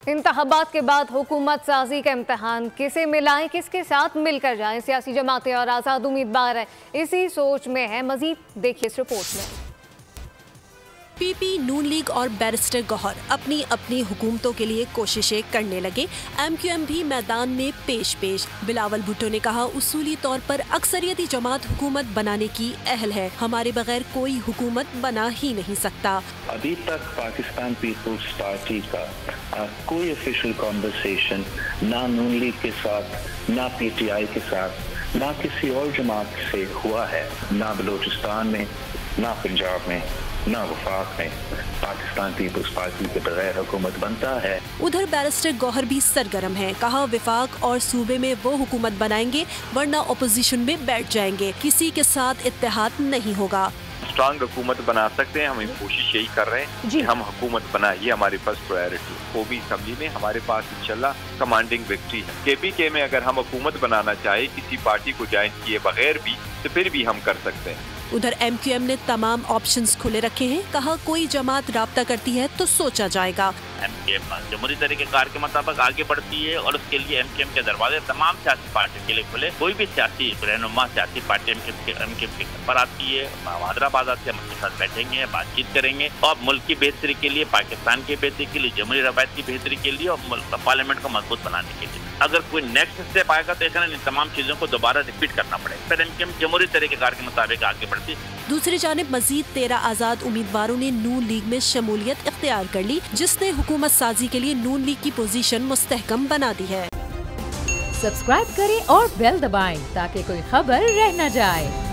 इंतखाबात के बाद हुकूमत साजी का इम्तहान किसे मिलाएं, किसके साथ मिलकर जाएं, सियासी जमातें और आज़ाद उम्मीदवार हैं, इसी सोच में है। मजीद देखिए इस रिपोर्ट में। पीपी, नून लीग और बैरिस्टर गौहर अपनी अपनी हुकूमतों के लिए कोशिशें करने लगे। MQM भी मैदान में पेश। बिलावल भुट्टो ने कहा, उसूली तौर पर अक्सरियती जमात हुकूमत बनाने की अहल है, हमारे बगैर कोई हुकूमत बना ही नहीं सकता। अभी तक पाकिस्तान पीपुल्स पार्टी का कोई ऑफिशियल कॉन्वर्सेशन ना नून लीग के साथ, ना PTI के साथ, ना किसी और जमात से हुआ है, ना बलूचिस्तान में, ना पंजाब में, ना वफाक में पाकिस्तान पीपुल्स पार्टी के बगैर हुकूमत बनता है। उधर बैरिस्टर गौहर भी सरगर्म है, कहा वफाक और सूबे में वो हुकूमत बनाएंगे वरना अपोजिशन में बैठ जाएंगे, किसी के साथ इत्तेहाद नहीं होगा। स्ट्रांग हुकूमत बना सकते हैं, हम कोशिश यही कर रहे हैं कि हम हुकूमत बनाए, ये हमारी फर्स्ट प्रायोरिटी। कौमी असम्बली में हमारे पास इंशाल्लाह कमांडिंग विक्ट्री है। KPK में अगर हम हुकूमत बनाना चाहे किसी पार्टी को ज्वाइन किए बगैर भी, तो फिर भी हम कर सकते हैं। उधर MQM ने तमाम ऑप्शंस खुले रखे हैं, कहा कोई जमात राब्ता करती है तो सोचा जाएगा। MQM जमहूरी तरीक़ेकार के मुताबिक आगे बढ़ती है और उसके लिए MQM के दरवाजे तमाम सियासी पार्टियों के लिए खुले। कोई भी सियासी रहनुमा सियासी पार्टी MQM के पर आती है, हैदराबाद आती है, हम उसके साथ बैठेंगे, बातचीत करेंगे और मुल्क की बेहतरी के लिए, पाकिस्तान की बेहतरी के लिए, जमहूरी रवायत की बेहतरी के लिए और पार्लियामेंट को मजबूत बनाने के लिए। अगर कोई नेक्स्ट स्टेप आएगा तो इन तमाम चीजों को दोबारा रिपीट करना पड़ेगा, फिर MQM जमहूरी तरीक़ेकार के मुताबिक आगे बढ़ती। दूसरी जानिब मजीद 13 आज़ाद उम्मीदवारों ने नून लीग में शमूलियत इख्तियार कर ली, जिसने हुकूमत साजी के लिए नून लीग की पोजीशन मुस्तहकम बना दी है। सब्सक्राइब करें और बेल दबाएं ताकि कोई खबर रह न जाए।